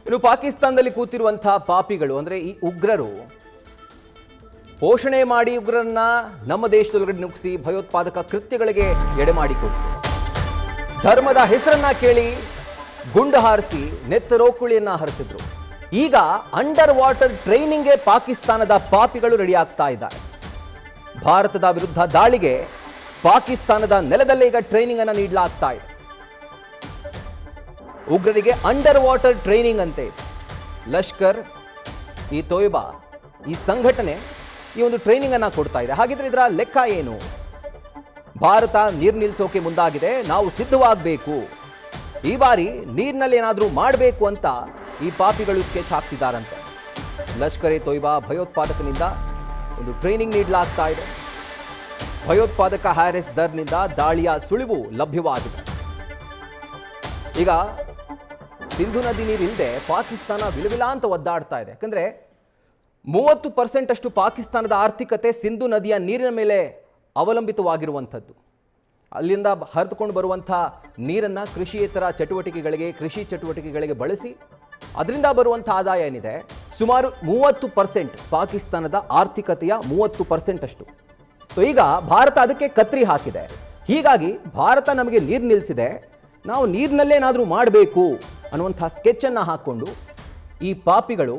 ಇನ್ನು ಪಾಕಿಸ್ತಾನದಲ್ಲಿ ಕೂತಿರುವಂತಹ ಪಾಪಿಗಳು ಅಂದ್ರೆ ಈ ಉಗ್ರರು ಪೋಷಣೆ ಮಾಡಿ ಉಗ್ರರನ್ನ ನಮ್ಮ ದೇಶದೊಳಗಡೆ ನುಗ್ಗಿಸಿ ಭಯೋತ್ಪಾದಕ ಕೃತ್ಯಗಳಿಗೆ ಎಡೆ ಮಾಡಿಕೊಟ್ಟು ಧರ್ಮದ ಹೆಸರನ್ನ ಕೇಳಿ ಗುಂಡು ಹಾರಿಸಿ ನೆತ್ತರೋಕುಳಿಯನ್ನ ಹರಿಸಿದ್ರು. ಈಗ ಅಂಡರ್ ವಾಟರ್ ಟ್ರೈನಿಂಗ್ಗೆ ಪಾಕಿಸ್ತಾನದ ಪಾಪಿಗಳು ರೆಡಿ ಆಗ್ತಾ ಇದ್ದಾರೆ. ಭಾರತದ ವಿರುದ್ಧ ದಾಳಿಗೆ ಪಾಕಿಸ್ತಾನದ ನೆಲದಲ್ಲೇ ಈಗ ಟ್ರೈನಿಂಗ್ ಅನ್ನು ನೀಡಲಾಗ್ತಾ ಇದೆ. ಉಗ್ರರಿಗೆ ಅಂಡರ್ ವಾಟರ್ ಟ್ರೈನಿಂಗ್ ಅಂತೆ. ಲಷ್ಕರ್ ಈ ತೊಯ್ಬಾ ಈ ಸಂಘಟನೆ ಈ ಒಂದು ಟ್ರೈನಿಂಗ್ ಅನ್ನ ಕೊಡ್ತಾ ಇದೆ. ಹಾಗಿದ್ರೆ ಇದರ ಲೆಕ್ಕ ಏನು? ಭಾರತ ನೀರು ನಿಲ್ಲಿಸೋಕೆ ಮುಂದಾಗಿದೆ, ನಾವು ಸಿದ್ಧವಾಗಬೇಕು, ಈ ಬಾರಿ ನೀರಿನಲ್ಲಿ ಏನಾದರೂ ಮಾಡಬೇಕು ಅಂತ ಈ ಪಾಪಿಗಳು ಸ್ಕೆಚ್ ಹಾಕ್ತಿದ್ದಾರಂತೆ. ಲಷ್ಕರ್ ಎ ತೊಯ್ಬಾ ಭಯೋತ್ಪಾದಕನಿಂದ ಒಂದು ಟ್ರೈನಿಂಗ್ ನೀಡಲಾಗ್ತಾ ಇದೆ. ಭಯೋತ್ಪಾದಕ ಹ್ಯಾರಿಸ್ ದರ್ನಿಂದ ದಾಳಿಯ ಸುಳಿವು ಲಭ್ಯವಾಗಿದೆ. ಈಗ ಸಿಂಧು ನದಿ ನೀರಿಲ್ಲದೆ ಪಾಕಿಸ್ತಾನ ವಿಲವಿಲ ಅಂತ ಒದ್ದಾಡ್ತಾ ಇದೆ. ಯಾಕಂದ್ರೆ 30% ಅಷ್ಟು ಪಾಕಿಸ್ತಾನದ ಆರ್ಥಿಕತೆ ಸಿಂಧು ನದಿಯ ನೀರಿನ ಮೇಲೆ ಅವಲಂಬಿತವಾಗಿರುವಂಥದ್ದು. ಅಲ್ಲಿಂದ ಹರಿದುಕೊಂಡು ಬರುವಂಥ ನೀರನ್ನು ಕೃಷಿಯೇತರ ಚಟುವಟಿಕೆಗಳಿಗೆ, ಕೃಷಿ ಚಟುವಟಿಕೆಗಳಿಗೆ ಬಳಸಿ ಅದರಿಂದ ಬರುವಂಥ ಆದಾಯ ಏನಿದೆ ಸುಮಾರು 30% ಪಾಕಿಸ್ತಾನದ ಆರ್ಥಿಕತೆಯ 30% ಅಷ್ಟು. ಸೊ ಈಗ ಭಾರತ ಅದಕ್ಕೆ ಕತ್ರಿ ಹಾಕಿದೆ. ಹೀಗಾಗಿ ಭಾರತ ನಮಗೆ ನೀರು ನಿಲ್ಲಿಸಿದೆ, ನಾವು ನೀರಿನಲ್ಲೇನಾದರೂ ಮಾಡಬೇಕು ಅನ್ನುವಂಥ ಸ್ಕೆಚನ್ನು ಹಾಕ್ಕೊಂಡು ಈ ಪಾಪಿಗಳು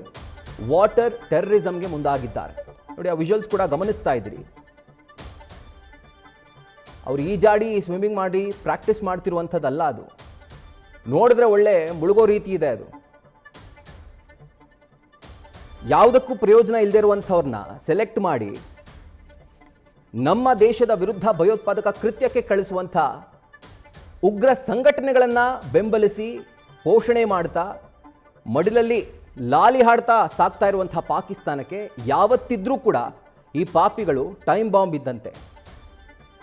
ವಾಟರ್ ಟೆರರಿಸಮ್ಗೆ ಮುಂದಾಗಿದ್ದಾರೆ. ನೋಡಿ, ಆ ವಿಜುವಲ್ಸ್ ಕೂಡ ಗಮನಿಸ್ತಾ ಇದ್ದೀರಿ. ಅವ್ರು ಈಜಾಡಿ ಸ್ವಿಮ್ಮಿಂಗ್ ಮಾಡಿ ಪ್ರಾಕ್ಟೀಸ್ ಮಾಡ್ತಿರುವಂಥದ್ದಲ್ಲ ಅದು. ನೋಡಿದ್ರೆ ಒಳ್ಳೆ ಮುಳುಗೋ ರೀತಿ ಇದೆ ಅದು. ಯಾವುದಕ್ಕೂ ಪ್ರಯೋಜನ ಇಲ್ಲದೆ ಇರುವಂಥವ್ರನ್ನ ಸೆಲೆಕ್ಟ್ ಮಾಡಿ ನಮ್ಮ ದೇಶದ ವಿರುದ್ಧ ಭಯೋತ್ಪಾದಕ ಕೃತ್ಯಕ್ಕೆ ಕಳಿಸುವಂಥ ಉಗ್ರ ಸಂಘಟನೆಗಳನ್ನು ಬೆಂಬಲಿಸಿ ಪೋಷಣೆ ಮಾಡ್ತಾ ಮಡಿಲಲ್ಲಿ ಲಾಲಿ ಹಾಡ್ತಾ ಸಾಕ್ತಾ ಇರುವಂಥ ಪಾಕಿಸ್ತಾನಕ್ಕೆ ಯಾವತ್ತಿದ್ರೂ ಕೂಡ ಈ ಪಾಪಿಗಳು ಟೈಮ್ ಬಾಂಬ್ ಇದ್ದಂತೆ.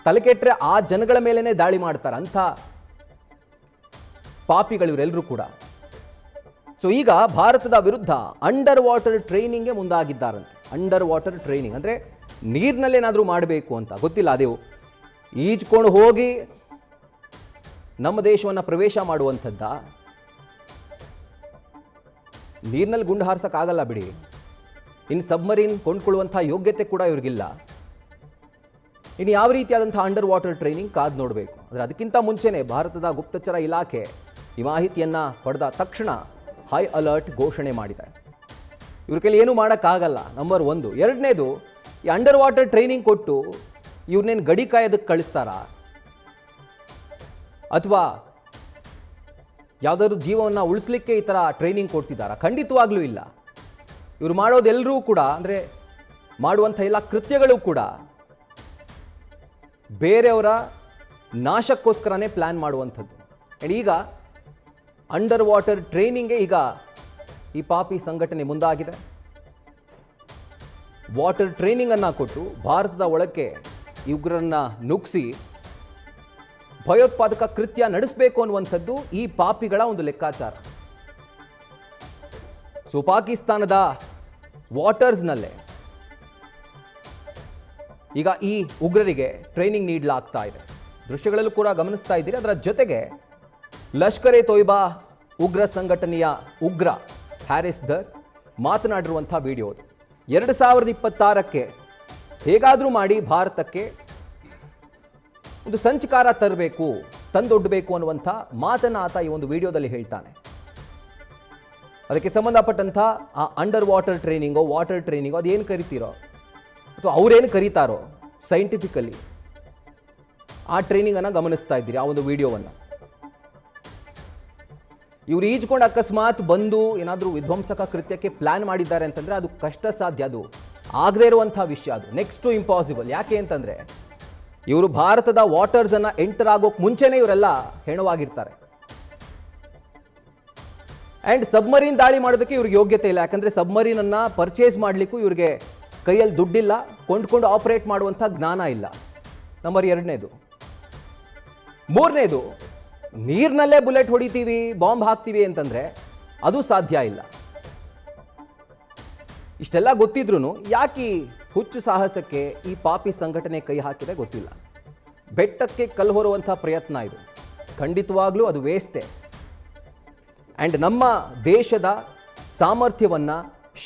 ತಲೆಕೆಟ್ಟರೆ ಆ ಜನಗಳ ಮೇಲೇ ದಾಳಿ ಮಾಡ್ತಾರೆ ಅಂಥ ಪಾಪಿಗಳು ಇವರೆಲ್ಲರೂ ಕೂಡ. ಸೊ ಈಗ ಭಾರತದ ವಿರುದ್ಧ ಅಂಡರ್ ವಾಟರ್ ಟ್ರೈನಿಂಗ್ಗೆ ಮುಂದಾಗಿದ್ದಾರಂತೆ. ಅಂಡರ್ ವಾಟರ್ ಟ್ರೈನಿಂಗ್ ಅಂದರೆ ನೀರಿನಲ್ಲೇನಾದರೂ ಮಾಡಬೇಕು ಅಂತ ಗೊತ್ತಿಲ್ಲ. ಅದೇ ಈಜ್ಕೊಂಡು ಹೋಗಿ ನಮ್ಮ ದೇಶವನ್ನು ಪ್ರವೇಶ ಮಾಡುವಂಥದ್ದ. ನೀರಿನಲ್ಲಿ ಗುಂಡು ಹಾರಿಸೋಕ್ಕಾಗಲ್ಲ ಬಿಡಿ. ಇನ್ನು ಸಬ್ಮರೀನ್ ಕೊಂಡ್ಕೊಳ್ಳುವಂಥ ಯೋಗ್ಯತೆ ಕೂಡ ಇವ್ರಿಗಿಲ್ಲ. ಇನ್ನು ಯಾವ ರೀತಿಯಾದಂಥ ಅಂಡರ್ ವಾಟರ್ ಟ್ರೈನಿಂಗ್ ಕಾದು ನೋಡಬೇಕು. ಆದರೆ ಅದಕ್ಕಿಂತ ಮುಂಚೆನೇ ಭಾರತದ ಗುಪ್ತಚರ ಇಲಾಖೆ ಈ ಮಾಹಿತಿಯನ್ನು ಪಡೆದ ತಕ್ಷಣ ಹೈ ಅಲರ್ಟ್ ಘೋಷಣೆ ಮಾಡಿದೆ. ಇವ್ರ ಕೈಲಿ ಏನೂ ಮಾಡೋಕ್ಕಾಗಲ್ಲ, ನಂಬರ್ 1. ಎರಡನೇದು, ಈ ಅಂಡರ್ ವಾಟರ್ ಟ್ರೈನಿಂಗ್ ಕೊಟ್ಟು ಇವ್ರನ್ನೇನು ಗಡಿ ಕಾಯೋದಕ್ಕೆ ಕಳಿಸ್ತಾರಾ ಅಥವಾ ಯಾವುದಾದ್ರು ಜೀವವನ್ನು ಉಳಿಸ್ಲಿಕ್ಕೆ ಈ ಥರ ಟ್ರೈನಿಂಗ್ ಕೊಡ್ತಿದ್ದಾರಾ? ಖಂಡಿತವಾಗ್ಲೂ ಇಲ್ಲ. ಇವರು ಮಾಡೋದೆಲ್ಲರೂ ಕೂಡ ಅಂದರೆ ಮಾಡುವಂಥ ಎಲ್ಲ ಕೃತ್ಯಗಳು ಕೂಡ ಬೇರೆಯವರ ನಾಶಕ್ಕೋಸ್ಕರನೇ ಪ್ಲ್ಯಾನ್ ಮಾಡುವಂಥದ್ದು. ಆ್ಯಂಡ್ ಈಗ ಅಂಡರ್ ವಾಟರ್ ಟ್ರೈನಿಂಗ್ಗೆ ಈಗ ಈ ಪಾಪಿ ಸಂಘಟನೆ ಮುಂದಾಗಿದೆ. ವಾಟರ್ ಟ್ರೈನಿಂಗನ್ನು ಕೊಟ್ಟು ಭಾರತದ ಒಳಕ್ಕೆ ಈ ಉಗ್ರರನ್ನ ನುಗ್ಗಿಸಿ ಭಯೋತ್ಪಾದಕ ಕೃತ್ಯ ನಡೆಸಬೇಕು ಅನ್ನುವಂಥದ್ದು ಈ ಪಾಪಿಗಳ ಒಂದು ಲೆಕ್ಕಾಚಾರ. ಸೊ ಪಾಕಿಸ್ತಾನದ ವಾಟರ್ಸ್ನಲ್ಲೇ ಈಗ ಈ ಉಗ್ರರಿಗೆ ಟ್ರೈನಿಂಗ್ ನೀಡಲಾಗ್ತಾ ಇದೆ. ದೃಶ್ಯಗಳಲ್ಲೂ ಕೂಡ ಗಮನಿಸ್ತಾ ಇದ್ದೀರಿ. ಅದರ ಜೊತೆಗೆ ಲಷ್ಕರ್ ಎ ತೊಯ್ಬಾ ಉಗ್ರ ಸಂಘಟನೆಯ ಉಗ್ರ ಹ್ಯಾರಿಸ್ ದರ್ ಮಾತನಾಡಿರುವಂಥ ವಿಡಿಯೋ ಅದು. 2026ಕ್ಕೆ ಹೇಗಾದರೂ ಮಾಡಿ ಭಾರತಕ್ಕೆ ಒಂದು ಸಂಚಕಾರ ತರಬೇಕು, ತಂದೊಡ್ಡಬೇಕು ಅನ್ನುವಂಥ ಮಾತನ್ನು ಆತ ಈ ಒಂದು ವಿಡಿಯೋದಲ್ಲಿ ಹೇಳ್ತಾನೆ. ಅದಕ್ಕೆ ಸಂಬಂಧಪಟ್ಟಂಥ ಆ ಅಂಡರ್ ವಾಟರ್ ಟ್ರೈನಿಂಗೋ ವಾಟರ್ ಟ್ರೈನಿಂಗೋ ಅದೇನು ಕರಿತೀರೋ ಅಥವಾ ಅವರೇನು ಕರೀತಾರೋ ಸೈಂಟಿಫಿಕಲಿ ಆ ಟ್ರೈನಿಂಗನ್ನು ಗಮನಿಸ್ತಾ ಇದ್ದೀರಿ, ಆ ಒಂದು ವಿಡಿಯೋವನ್ನು. ಇವರು ಈಜ್ಕೊಂಡು ಅಕಸ್ಮಾತ್ ಬಂದು ಏನಾದರೂ ವಿಧ್ವಂಸಕ ಕೃತ್ಯಕ್ಕೆ ಪ್ಲ್ಯಾನ್ ಮಾಡಿದ್ದಾರೆ ಅಂತಂದರೆ ಅದು ಕಷ್ಟ ಸಾಧ್ಯ, ಅದು ಆಗದೇ ಇರುವಂಥ ವಿಷಯ, ಅದು ನೆಕ್ಸ್ಟ್ ಟು ಇಂಪಾಸಿಬಲ್. ಯಾಕೆ ಅಂತಂದರೆ ಇವರು ಭಾರತದ ವಾಟರ್ಸನ್ನು ಎಂಟರ್ ಆಗೋಕ್ಕೆ ಮುಂಚೆನೇ ಇವರೆಲ್ಲ ಹೆಣವಾಗಿರ್ತಾರೆ. ಆ್ಯಂಡ್ ಸಬ್ಮರೀನ್ ದಾಳಿ ಮಾಡೋದಕ್ಕೆ ಇವ್ರಿಗೆ ಯೋಗ್ಯತೆ ಇಲ್ಲ. ಯಾಕಂದರೆ ಸಬ್ಮರೀನನ್ನು ಪರ್ಚೇಸ್ ಮಾಡಲಿಕ್ಕೂ ಇವ್ರಿಗೆ ಕೈಯಲ್ಲಿ ದುಡ್ಡಿಲ್ಲ, ಕೊಂಡ್ಕೊಂಡು ಆಪರೇಟ್ ಮಾಡುವಂಥ ಜ್ಞಾನ ಇಲ್ಲ. ನಂಬರ್ 2ನೇದು. 3ನೇದು, ನೀರಿನಲ್ಲೇ ಬುಲೆಟ್ ಹೊಡಿತೀವಿ, ಬಾಂಬ್ ಹಾಕ್ತೀವಿ ಅಂತಂದರೆ ಅದು ಸಾಧ್ಯ ಇಲ್ಲ. ಇಷ್ಟೆಲ್ಲ ಗೊತ್ತಿದ್ರೂ ಯಾಕೆ ಹುಚ್ಚು ಸಾಹಸಕ್ಕೆ ಈ ಪಾಪಿ ಸಂಘಟನೆ ಕೈ ಹಾಕಿದೆ ಗೊತ್ತಿಲ್ಲ. ಬೆಟ್ಟಕ್ಕೆ ಕಲ್ಲು ಹೊರುವಂಥ ಪ್ರಯತ್ನ ಇದು. ಖಂಡಿತವಾಗ್ಲೂ ಅದು ವೇಸ್ಟೇ. ಆ್ಯಂಡ್ ನಮ್ಮ ದೇಶದ ಸಾಮರ್ಥ್ಯವನ್ನು,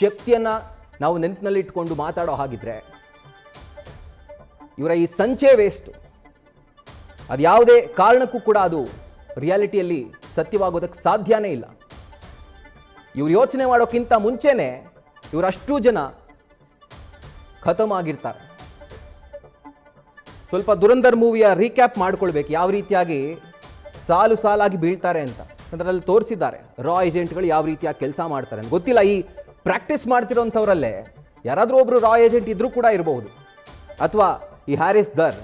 ಶಕ್ತಿಯನ್ನು ನಾವು ನೆನಪಿನಲ್ಲಿಟ್ಕೊಂಡು ಮಾತಾಡೋ ಹಾಗಿದ್ರೆ ಇವರ ಈ ಸಂಚೆ ವೇಸ್ಟು. ಅದು ಯಾವುದೇ ಕಾರಣಕ್ಕೂ ಕೂಡ ಅದು ರಿಯಾಲಿಟಿಯಲ್ಲಿ ಸತ್ಯವಾಗೋದಕ್ಕೆ ಸಾಧ್ಯನೇ ಇಲ್ಲ. ಇವ್ರು ಯೋಚನೆ ಮಾಡೋಕ್ಕಿಂತ ಮುಂಚೆನೇ ಇವರಷ್ಟು ಜನ ಖತಮ್ ಆಗಿರ್ತಾರೆ. ಸ್ವಲ್ಪ ದುರಂಧರ್ ಮೂವಿಯ ರೀಕ್ಯಾಪ್ ಮಾಡ್ಕೊಳ್ಬೇಕು, ಯಾವ ರೀತಿಯಾಗಿ ಸಾಲು ಸಾಲಾಗಿ ಬೀಳ್ತಾರೆ ಅಂತ. ಅದರಲ್ಲಿ ತೋರಿಸಿದ್ದಾರೆ ರಾ ಏಜೆಂಟ್ಗಳು ಯಾವ ರೀತಿಯಾಗಿ ಕೆಲಸ ಮಾಡ್ತಾರೆ ಅಂತ. ಗೊತ್ತಿಲ್ಲ, ಈ ಪ್ರಾಕ್ಟೀಸ್ ಮಾಡ್ತಿರೋಂಥವ್ರಲ್ಲೇ ಯಾರಾದರೂ ಒಬ್ಬರು ರಾ ಏಜೆಂಟ್ ಇದ್ರೂ ಕೂಡ ಇರಬಹುದು. ಅಥವಾ ಈ ಹ್ಯಾರಿಸ್ ದರ್,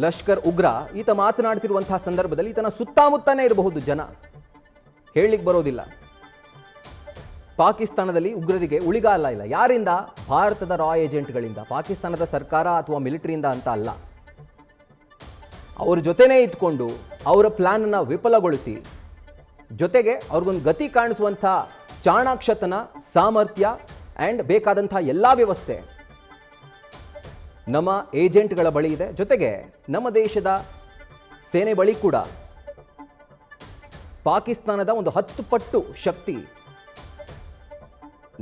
ಲಷ್ಕರ್ ಉಗ್ರ, ಈತ ಮಾತನಾಡ್ತಿರುವಂತಹ ಸಂದರ್ಭದಲ್ಲಿ ಈತನ ಸುತ್ತಮುತ್ತನೇ ಇರಬಹುದು ಜನ, ಹೇಳಲಿಕ್ಕೆ ಬರೋದಿಲ್ಲ. ಪಾಕಿಸ್ತಾನದಲ್ಲಿ ಉಗ್ರರಿಗೆ ಉಳಿಗಾಲ ಇಲ್ಲ. ಯಾರಿಂದ? ಭಾರತದ ರಾ ಏಜೆಂಟ್ಗಳಿಂದ, ಪಾಕಿಸ್ತಾನದ ಸರ್ಕಾರ ಅಥವಾ ಮಿಲಿಟರಿಯಿಂದ ಅಂತ ಅಲ್ಲ. ಅವ್ರ ಜೊತೆನೇ ಇದ್ಕೊಂಡು ಅವರ ಪ್ಲಾನನ್ನು ವಿಫಲಗೊಳಿಸಿ, ಜೊತೆಗೆ ಅವ್ರಿಗೊಂದು ಗತಿ ಕಾಣಿಸುವಂಥ ಚಾಣಾಕ್ಷತನ, ಸಾಮರ್ಥ್ಯ ಆ್ಯಂಡ್ ಬೇಕಾದಂಥ ಎಲ್ಲ ವ್ಯವಸ್ಥೆ ನಮ್ಮ ಏಜೆಂಟ್ಗಳ ಬಳಿ ಇದೆ. ಜೊತೆಗೆ ನಮ್ಮ ದೇಶದ ಸೇನೆ ಬಳಿ ಕೂಡ ಪಾಕಿಸ್ತಾನದ ಒಂದು 10 ಪಟ್ಟು ಶಕ್ತಿ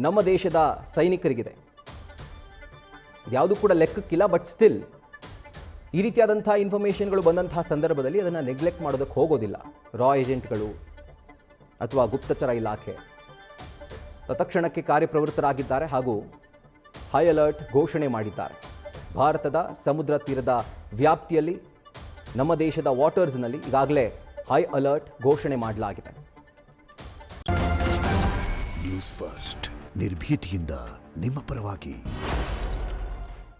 ನಮ್ಮ ದೇಶದ ಸೈನಿಕರಿಗಿದೆ. ಯಾವುದು ಕೂಡ ಲೆಕ್ಕಕ್ಕಿಲ್ಲ. ಬಟ್ ಸ್ಟಿಲ್ ಈ ರೀತಿಯಾದಂಥ ಇನ್ಫಾರ್ಮೇಷನ್ಗಳು ಬಂದಂತಹ ಸಂದರ್ಭದಲ್ಲಿ ಅದನ್ನು ನೆಗ್ಲೆಕ್ಟ್ ಮಾಡೋದಕ್ಕೆ ಹೋಗೋದಿಲ್ಲ ರಾ ಏಜೆಂಟ್ಗಳು ಅಥವಾ ಗುಪ್ತಚರ ಇಲಾಖೆ. ತತ್ಕ್ಷಣಕ್ಕೆ ಕಾರ್ಯಪ್ರವೃತ್ತರಾಗಿದ್ದಾರೆ ಹಾಗೂ ಹೈ ಅಲರ್ಟ್ ಘೋಷಣೆ ಮಾಡಿದ್ದಾರೆ. ಭಾರತದ ಸಮುದ್ರ ತೀರದ ವ್ಯಾಪ್ತಿಯಲ್ಲಿ ನಮ್ಮ ದೇಶದ ವಾಟರ್ಸ್ನಲ್ಲಿ ಈಗಾಗಲೇ ಹೈ ಅಲರ್ಟ್ ಘೋಷಣೆ ಮಾಡಲಾಗಿದೆ. ನ್ಯೂಸ್ ಫಸ್ಟ್, ನಿರ್ಭೀತಿಯಿಂದ ನಿಮ್ಮ ಪರವಾಗಿ.